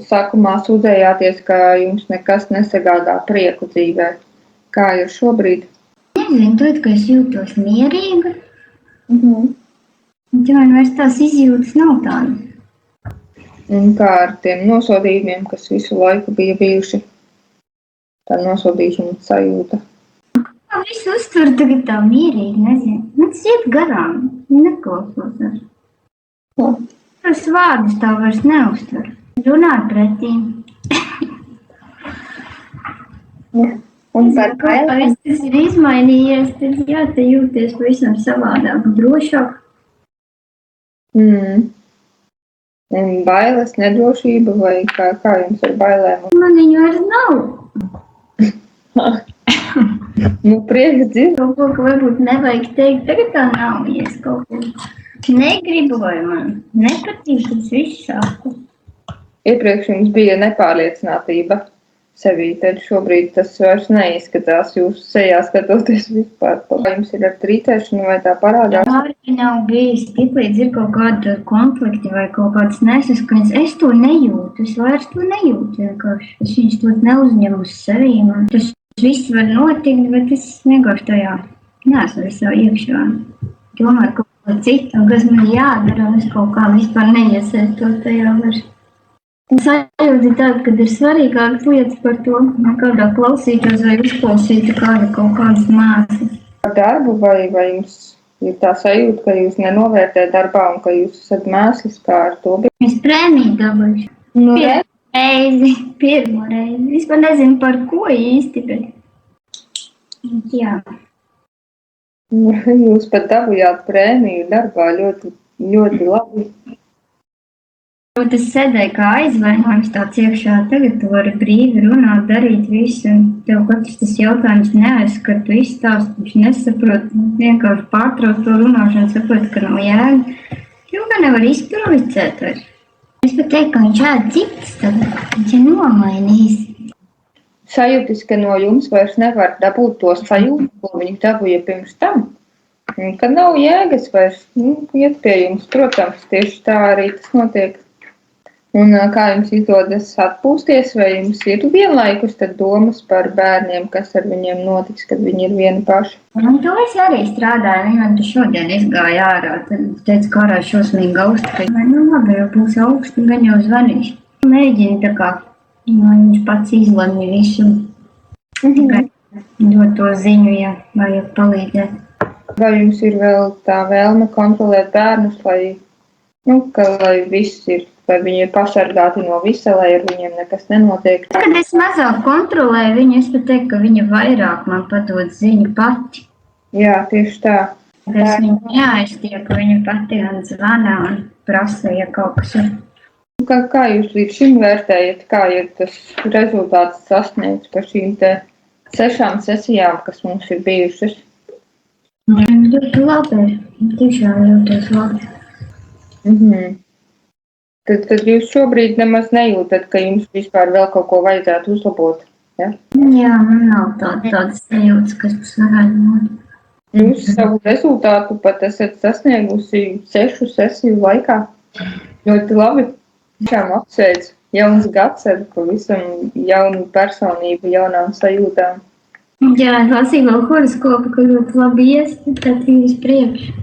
sākumā sūdzējāties, ka jums nekas nesagādā prieku dzīvē. Kā ir šobrīd? Nezinu, tad, ka es jūtos mierīga. Un man vairs tās izjūtas nav tādas. Un kā ar tiem nosodījumiem, kas visu laiku bija bijuši? Tā nosodīšana sajūta. Visu uztver tagad tā mierīgi, nezinu. Man tas iet garām, neklausos ar. Tas vārdus tā vairs neuztver. Runāt pretī. Un par bailēm? Tas ir izmainījies, tad jā, te jūties pavisam savādāk, drošāk. Un bailes, nedrošība vai kā jums ar bailēm? Man viņu vairs nav. Prieks dzird. Kaut ko varbūt nevajag teikt, tagad tā nav, ja es kaut ko negribu vai man nepatīk, tas viss sāku. Iepriekš jums bija nepārliecinātība sevī, tad šobrīd tas vairs neizskatās jūsu sejā skatoties vispār. Vai jums ir ar trīcēšanu vai tā parādās? Arī nav bijis, tiklīdz ir kaut kāda konflikti vai kaut kādas nesaskaņas. Es to nejūtu, es vairs to nejūtu vienkārši. Es viņus to neuzņemu uz sevi. Tas viss var notikt, bet es vienkārši tajā neesmu visā iekšā. Domāju kaut ko citu, kas man jādara, un es kaut kā vispār neiesaistos tajā vairs. Sajūta ir tāda, kad ir svarīgāk lietas par to, kādā klausītos vai uzklausītu kaut kādas māsas. Par darbu vai jums ir tā sajūta, ka jūs nenovērtē darbā un ka jūs esat mēslis, kā ar to bija? Es prēmiju dabūju. Pirmo reizi. Vispār nezinu par ko īsti, bet jā. Jūs pat dabūjāt prēmiju darbā ļoti, ļoti labi. Tas sēdēja kā aizvainojums tāds iekšā, tagad tu vari brīvi runāt, darīt visu, un tev katrs tas jautājums neaizskar, tu izstāst, viņš nesaprot, vienkārši pārtrauc to runāšanu, saprot, ka nav jēga. Jau gan nevar izprovicēt vairs. Es pat teiktu, ka viņš ēd citas, tad viņš ir nomainījis. Sajūtis, ka no jums vairs nevar dabūt to sajūtu, ko viņi dabūja pirms tam. Ka nav jēgas vairs, iet pie jums, protams, tieši tā arī tas notiek. Un kā jums izdodas atpūsties, vai jums ir vienlaikus tad domas par bērniem, kas ar viņiem notiks, kad viņi ir vieni paši? Un to es arī strādāju, man tu šodien izgāja ārā, tad teicu, ka ārā šausmīgi augstu. Labi, jau būs augstu, gan jau zvanīšu. Mēģinu tā kā, viņš pats izlemj visu. Tikai dot to ziņu, ja vajag palīdzēt. Vai jums ir vēl tā vēlme kontrolēt bērnus, lai viss ir? Vai viņi ir pasargāti no visa, lai ar viņiem nekas nenotiek? Kad es mazāk kontrolēju viņu, es pat teiktu, ka viņa vairāk man padod ziņu pati. Jā, tieši tā. Es viņu neaiztieku, viņa pati un zvana un prasa, ja kaut kas ir. Kā jūs līdz šim vērtējat, kā ir tas rezultāts sasniegts par šīm 6 sesijām, kas mums ir bijušas? Ļoti labi, tiešām jūtos labi. Tad jūs šobrīd nemaz nejūtat, ka jums vispār vēl kaut ko vajadzētu uzlabot, ja? Jā, man nav tādas sajūtas, kas tas varētu būt. Jūs savu rezultātu pat esat sasniegusi 6 sesiju laikā. Ļoti labi. Tiešām apsveicu. Jauns gads ar pavisam jaunu personību, jaunām sajūtām. Jā, lasīju vēl horoskopu, ka ļoti labi ies, tad ir uz priekšu.